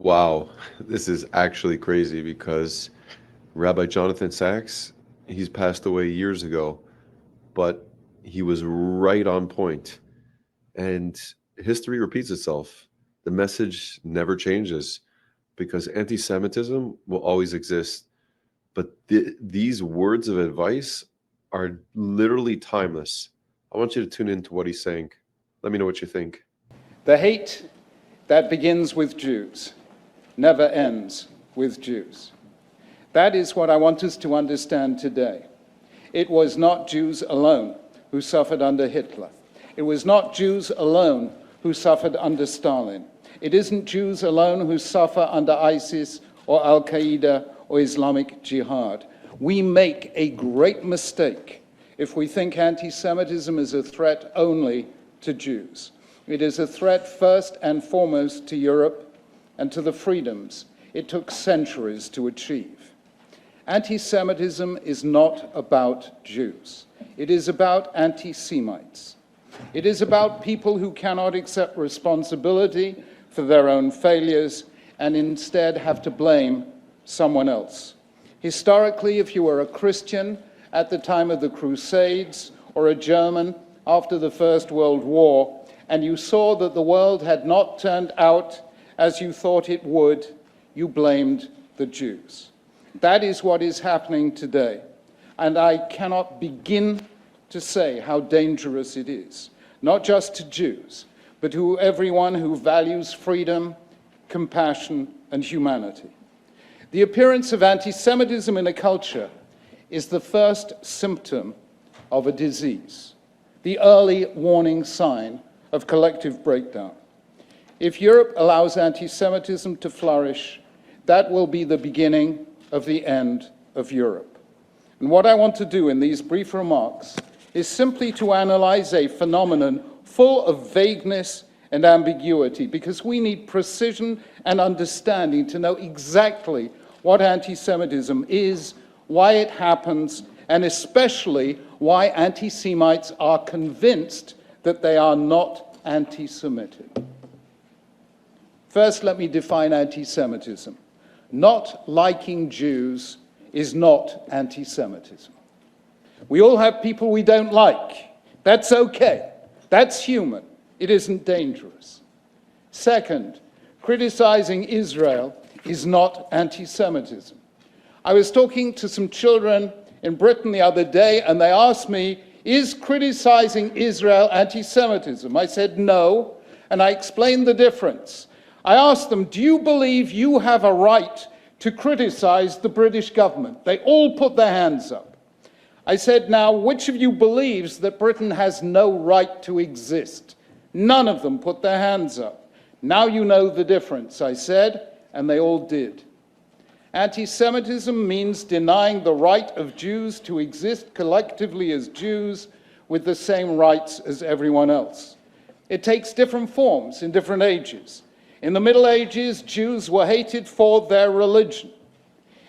Wow, this is actually crazy because Rabbi Jonathan Sachs, he's passed away years ago, but he was right on point. And history repeats itself. The message never changes because anti-Semitism will always exist. But these words of advice are literally timeless. I want you to tune into what he's saying. Let me know what you think. The hate that begins with Jews never ends with Jews. That is what I want us to understand today. It was not Jews alone who suffered under Hitler. It was not Jews alone who suffered under Stalin. It isn't Jews alone who suffer under ISIS or Al-Qaeda or Islamic Jihad. We make a great mistake if we think anti-Semitism is a threat only to Jews. It is a threat first and foremost to Europe and to the freedoms it took centuries to achieve. Anti-Semitism is not about Jews. It is about anti-Semites. It is about people who cannot accept responsibility for their own failures and instead have to blame someone else. Historically, if you were a Christian at the time of the Crusades or a German after the First World War, and you saw that the world had not turned out as you thought it would, you blamed the Jews. That is what is happening today. And I cannot begin to say how dangerous it is, not just to Jews, but to everyone who values freedom, compassion, and humanity. The appearance of anti-Semitism in a culture is the first symptom of a disease, the early warning sign of collective breakdown. If Europe allows anti-Semitism to flourish, that will be the beginning of the end of Europe. And what I want to do in these brief remarks is simply to analyze a phenomenon full of vagueness and ambiguity, because we need precision and understanding to know exactly what anti-Semitism is, why it happens, and especially why anti-Semites are convinced that they are not anti-Semitic. First, let me define anti-Semitism. Not liking Jews is not anti-Semitism. We all have people we don't like. That's okay. That's human. It isn't dangerous. Second, criticizing Israel is not anti-Semitism. I was talking to some children in Britain the other day, and they asked me, is criticizing Israel anti-Semitism? I said no, and I explained the difference. I asked them, do you believe you have a right to criticize the British government? They all put their hands up. I said, now, which of you believes that Britain has no right to exist? None of them put their hands up. Now you know the difference, I said, and they all did. Anti-Semitism means denying the right of Jews to exist collectively as Jews with the same rights as everyone else. It takes different forms in different ages. In the Middle Ages, Jews were hated for their religion.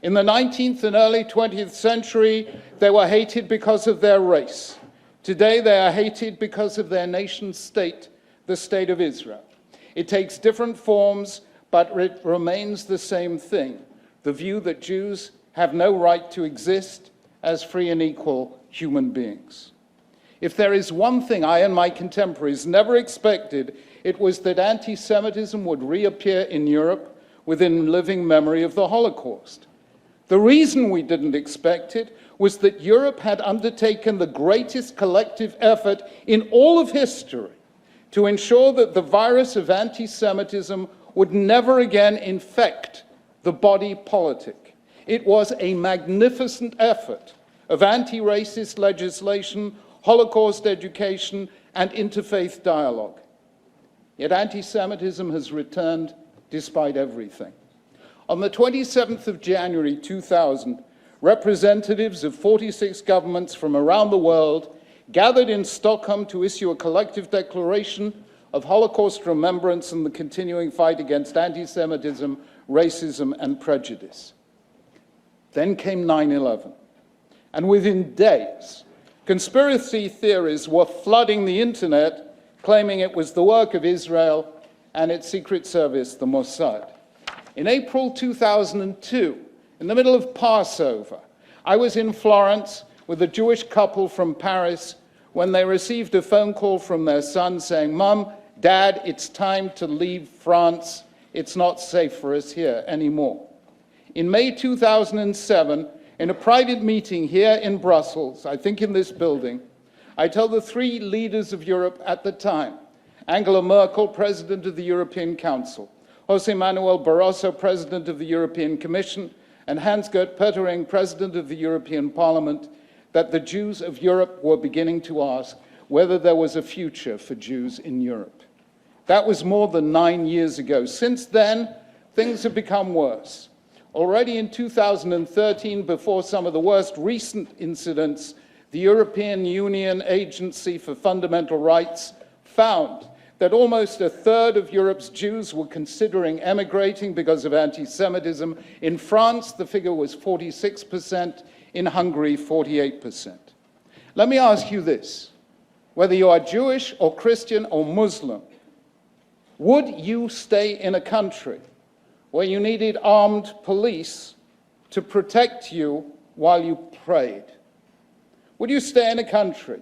In the 19th and early 20th century, they were hated because of their race. Today, they are hated because of their nation state, the State of Israel. It takes different forms, but it remains the same thing, the view that Jews have no right to exist as free and equal human beings. If there is one thing I and my contemporaries never expected, it was that anti-Semitism would reappear in Europe within living memory of the Holocaust. The reason we didn't expect it was that Europe had undertaken the greatest collective effort in all of history to ensure that the virus of anti-Semitism would never again infect the body politic. It was a magnificent effort of anti-racist legislation, Holocaust education, and interfaith dialogue. Yet anti-Semitism has returned despite everything. On the 27th of January 2000, representatives of 46 governments from around the world gathered in Stockholm to issue a collective declaration of Holocaust remembrance and the continuing fight against anti-Semitism, racism, and prejudice. Then came 9/11, and within days, conspiracy theories were flooding the internet, claiming it was the work of Israel and its secret service, the Mossad. In April 2002, in the middle of Passover, I was in Florence with a Jewish couple from Paris when they received a phone call from their son saying, "Mom, Dad, it's time to leave France. It's not safe for us here anymore." In May 2007, in a private meeting here in Brussels, I think in this building, I told the three leaders of Europe at the time, Angela Merkel, President of the European Council, José Manuel Barroso, President of the European Commission, and Hans-Gert Pöttering, President of the European Parliament, that the Jews of Europe were beginning to ask whether there was a future for Jews in Europe. That was more than 9 years ago. Since then, things have become worse. Already in 2013, before some of the worst recent incidents, the European Union Agency for Fundamental Rights found that almost a third of Europe's Jews were considering emigrating because of anti-Semitism. In France, the figure was 46%, in Hungary, 48%. Let me ask you this, whether you are Jewish or Christian or Muslim, would you stay in a country where you needed armed police to protect you while you prayed? Would you stay in a country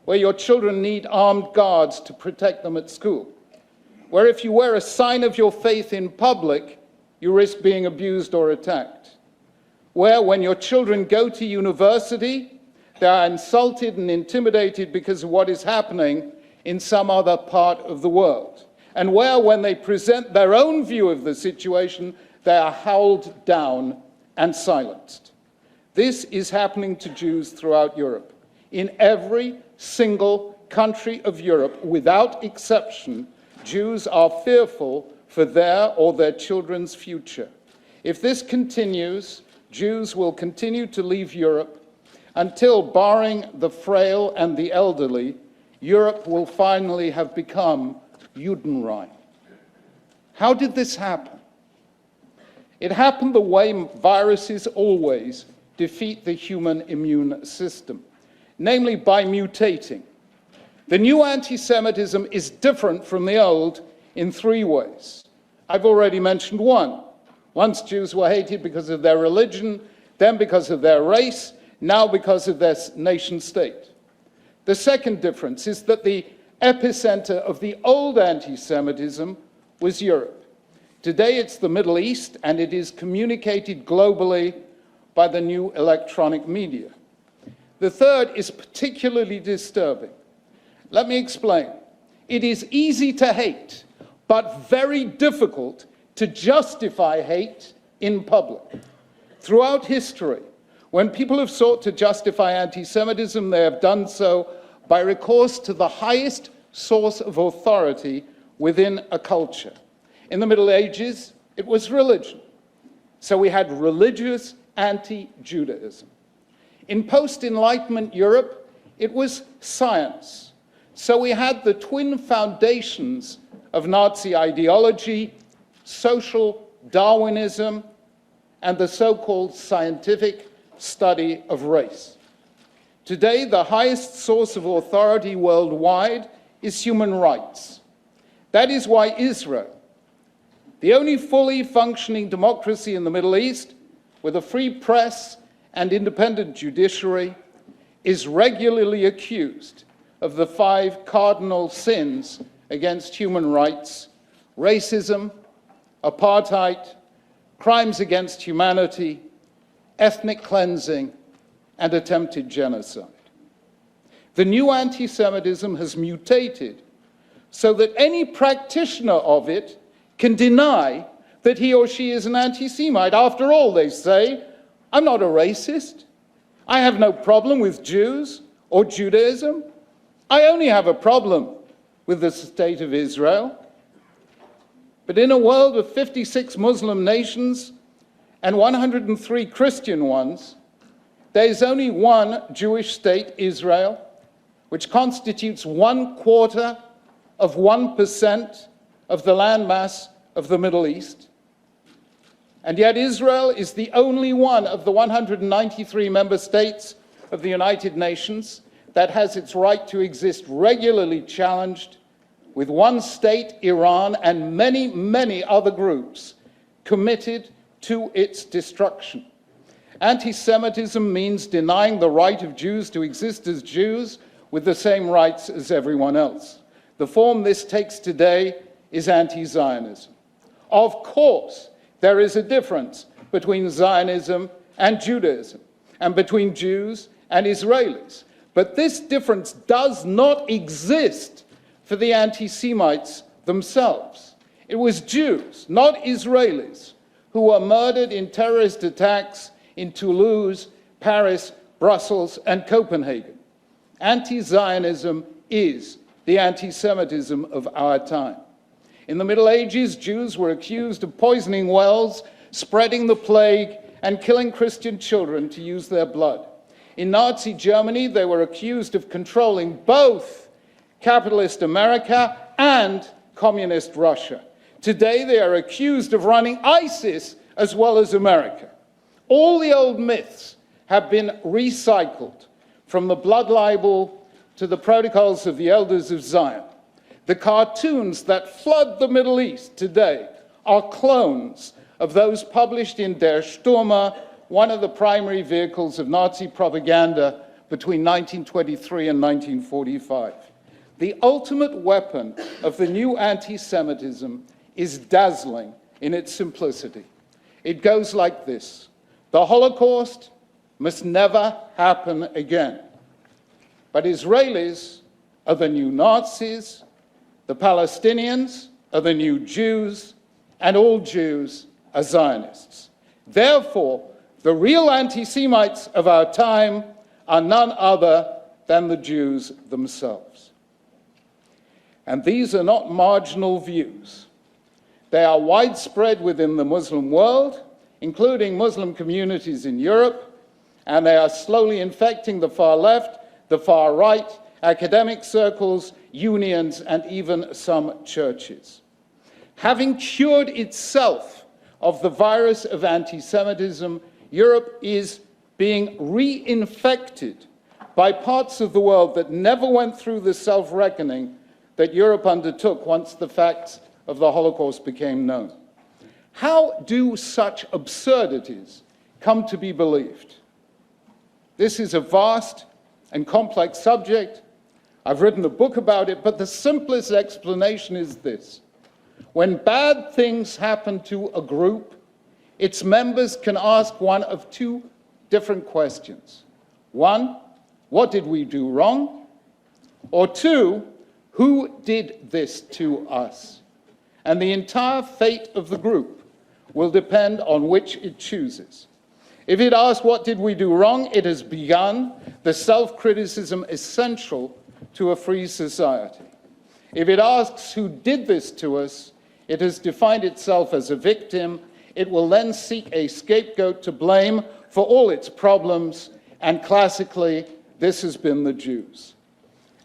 where your children need armed guards to protect them at school? Where if you wear a sign of your faith in public, you risk being abused or attacked? Where when your children go to university, they are insulted and intimidated because of what is happening in some other part of the world? And where when they present their own view of the situation, they are howled down and silenced? This is happening to Jews throughout Europe. In every single country of Europe, without exception, Jews are fearful for their or their children's future. If this continues, Jews will continue to leave Europe until, barring the frail and the elderly, Europe will finally have become Judenrein. How did this happen? It happened the way viruses always defeat the human immune system, namely by mutating. The new anti-Semitism is different from the old in three ways. I've already mentioned one. Once Jews were hated because of their religion, then because of their race, now because of their nation state. The second difference is that the epicenter of the old anti-Semitism was Europe. Today it's the Middle East, and it is communicated globally by the new electronic media. The third is particularly disturbing. Let me explain. It is easy to hate, but very difficult to justify hate in public. Throughout history, when people have sought to justify anti-Semitism, they have done so by recourse to the highest source of authority within a culture. In the Middle Ages, it was religion. So we had religious anti-Judaism. In post-Enlightenment Europe, it was science. So we had the twin foundations of Nazi ideology, social Darwinism, and the so-called scientific study of race. Today, the highest source of authority worldwide is human rights. That is why Israel, the only fully functioning democracy in the Middle East, with a free press and independent judiciary, is regularly accused of the 5 cardinal sins against human rights: racism, apartheid, crimes against humanity, ethnic cleansing, and attempted genocide. The new anti-Semitism has mutated so that any practitioner of it can deny that he or she is an anti-Semite. After all, they say, I'm not a racist. I have no problem with Jews or Judaism. I only have a problem with the state of Israel. But in a world of 56 Muslim nations and 103 Christian ones, there is only one Jewish state, Israel, which constitutes 1/4 of 1% of the landmass of the Middle East. And yet Israel is the only one of the 193 member states of the United Nations that has its right to exist regularly challenged, with one state, Iran, and many, many other groups committed to its destruction. Anti-Semitism means denying the right of Jews to exist as Jews with the same rights as everyone else. The form this takes today is anti-Zionism. Of course, there is a difference between Zionism and Judaism, and between Jews and Israelis. But this difference does not exist for the anti-Semites themselves. It was Jews, not Israelis, who were murdered in terrorist attacks in Toulouse, Paris, Brussels, and Copenhagen. Anti-Zionism is the anti-Semitism of our time. In the Middle Ages, Jews were accused of poisoning wells, spreading the plague, and killing Christian children to use their blood. In Nazi Germany, they were accused of controlling both capitalist America and communist Russia. Today, they are accused of running ISIS as well as America. All the old myths have been recycled, from the blood libel to the protocols of the elders of Zion. The cartoons that flood the Middle East today are clones of those published in Der Stürmer, one of the primary vehicles of Nazi propaganda between 1923 and 1945. The ultimate weapon of the new anti-Semitism is dazzling in its simplicity. It goes like this: the Holocaust must never happen again. But Israelis are the new Nazis, the Palestinians are the new Jews, and all Jews are Zionists. Therefore, the real anti-Semites of our time are none other than the Jews themselves. And these are not marginal views. They are widespread within the Muslim world, including Muslim communities in Europe, and they are slowly infecting the far left, the far right, academic circles, unions, and even some churches. Having cured itself of the virus of anti-Semitism, Europe is being reinfected by parts of the world that never went through the self-reckoning that Europe undertook once the facts of the Holocaust became known. How do such absurdities come to be believed? This is a vast and complex subject. I've written a book about it, but the simplest explanation is this. When bad things happen to a group, its members can ask one of two different questions. One, what did we do wrong? Or two, who did this to us? And the entire fate of the group will depend on which it chooses. If it asks, what did we do wrong? It has begun the self-criticism essential to a free society. If it asks, who did this to us? It has defined itself as a victim. It will then seek a scapegoat to blame for all its problems, and classically, this has been the Jews.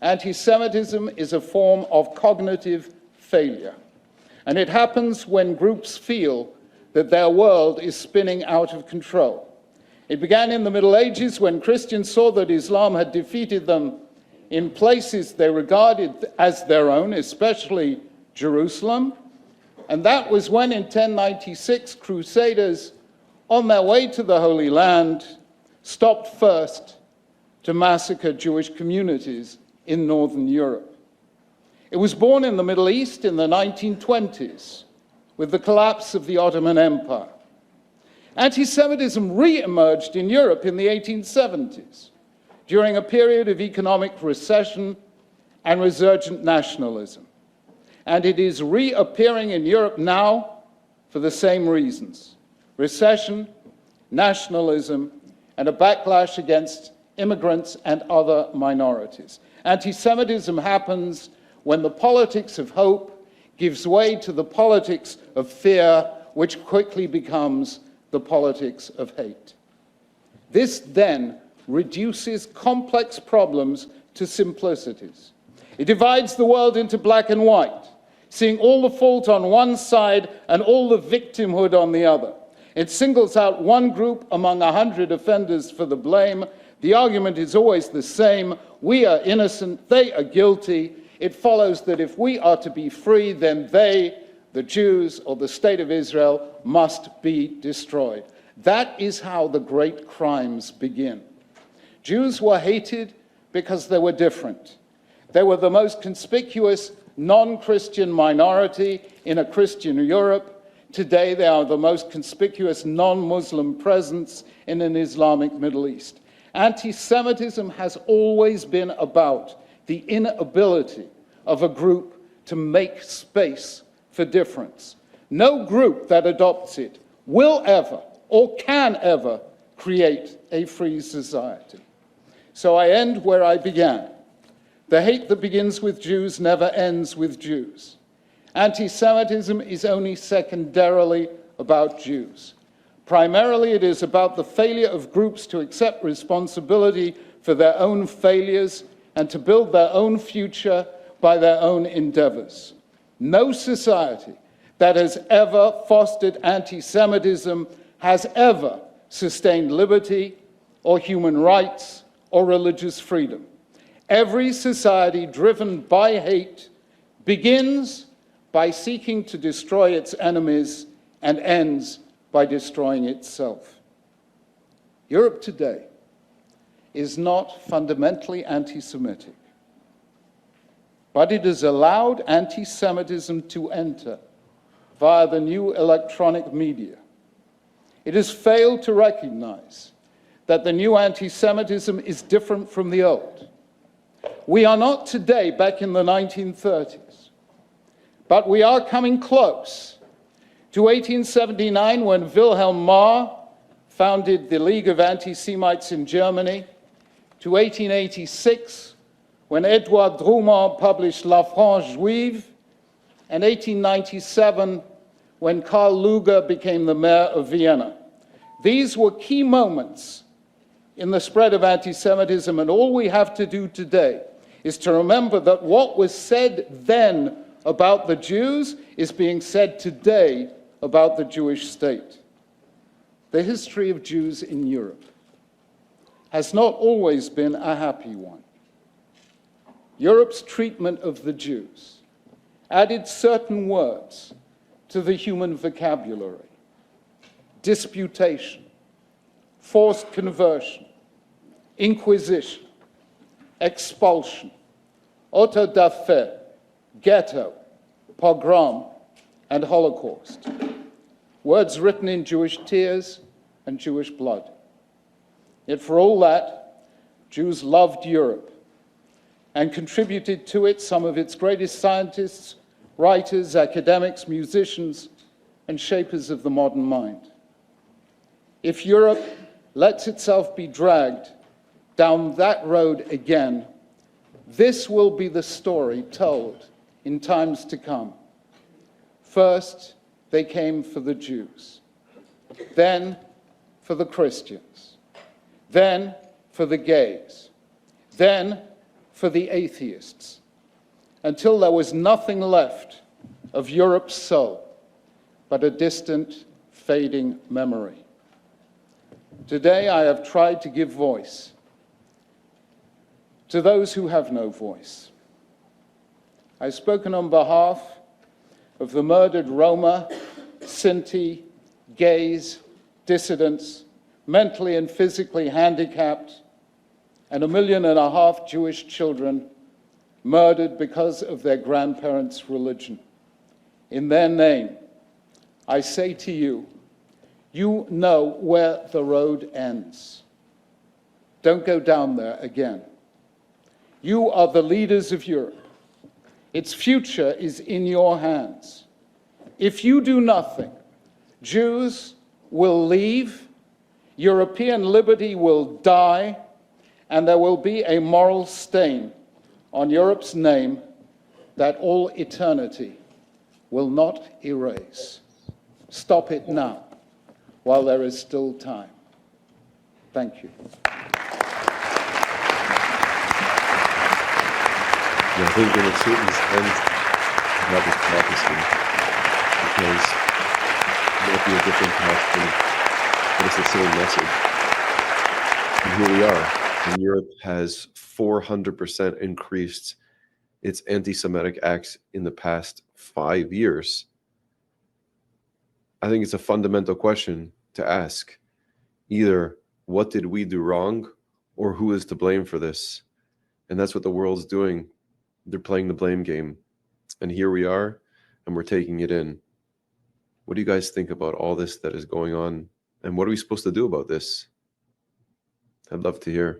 Anti-Semitism is a form of cognitive failure, and it happens when groups feel that their world is spinning out of control. It began in the Middle Ages when Christians saw that Islam had defeated them in places they regarded as their own, especially Jerusalem. And that was when, in 1096, Crusaders, on their way to the Holy Land, stopped first to massacre Jewish communities in Northern Europe. It was born in the Middle East in the 1920s, with the collapse of the Ottoman Empire. Anti-Semitism re-emerged in Europe in the 1870s, during a period of economic recession and resurgent nationalism. And it is reappearing in Europe now for the same reasons: recession, nationalism, and a backlash against immigrants and other minorities. Anti-Semitism happens when the politics of hope gives way to the politics of fear, which quickly becomes the politics of hate. This then reduces complex problems to simplicities. It divides the world into black and white, seeing all the fault on one side and all the victimhood on the other. It singles out one group among 100 offenders for the blame. The argument is always the same: we are innocent, they are guilty. It follows that if we are to be free, then they the Jews or the state of Israel must be destroyed. That is how the great crimes begin. Jews were hated because they were different. They were the most conspicuous non-Christian minority in a Christian Europe. Today, they are the most conspicuous non-Muslim presence in an Islamic Middle East. Anti-Semitism has always been about the inability of a group to make space for difference. No group that adopts it will ever or can ever create a free society. So I end where I began. The hate that begins with Jews never ends with Jews. Anti-Semitism is only secondarily about Jews. Primarily, it is about the failure of groups to accept responsibility for their own failures and to build their own future by their own endeavors. No society that has ever fostered anti-Semitism has ever sustained liberty or human rights or religious freedom. Every society driven by hate begins by seeking to destroy its enemies and ends by destroying itself. Europe today is not fundamentally anti-Semitic, but it has allowed anti-Semitism to enter via the new electronic media. It has failed to recognize that the new anti-Semitism is different from the old. We are not today back in the 1930s, but we are coming close to 1879 when Wilhelm Marr founded the League of Anti-Semites in Germany, to 1886 when Edouard Drumont published La France Juive, and 1897 when Karl Lueger became the mayor of Vienna. These were key moments in the spread of anti-Semitism, and all we have to do today is to remember that what was said then about the Jews is being said today about the Jewish state. The history of Jews in Europe has not always been a happy one. Europe's treatment of the Jews added certain words to the human vocabulary: disputation, forced conversion, inquisition, expulsion, auto da fe, ghetto, pogrom, and Holocaust. Words written in Jewish tears and Jewish blood. Yet for all that, Jews loved Europe and contributed to it some of its greatest scientists, writers, academics, musicians, and shapers of the modern mind. If Europe lets itself be dragged down that road again, this will be the story told in times to come. First, they came for the Jews, then for the Christians, then for the gays, then for the atheists, until there was nothing left of Europe's soul but a distant, fading memory. Today, I have tried to give voice to those who have no voice. I've spoken on behalf of the murdered Roma, Sinti, gays, dissidents, mentally and physically handicapped, and 1.5 million Jewish children murdered because of their grandparents' religion. In their name, I say to you, you know where the road ends. Don't go down there again. You are the leaders of Europe. Its future is in your hands. If you do nothing, Jews will leave, European liberty will die, and there will be a moral stain on Europe's name that all eternity will not erase. Stop it now, while there is still time. Thank you. Yeah, I think in a certain sense, that was prophecy, because it might be a different path, but it's the same message. And here we are, and Europe has 400% increased its anti-Semitic acts in the past 5 years. I think it's a fundamental question to ask. Either what did we do wrong, or who is to blame for this? And that's what the world's doing. They're playing the blame game. And here we are, and we're taking it in. What do you guys think about all this that is going on? And what are we supposed to do about this? I'd love to hear.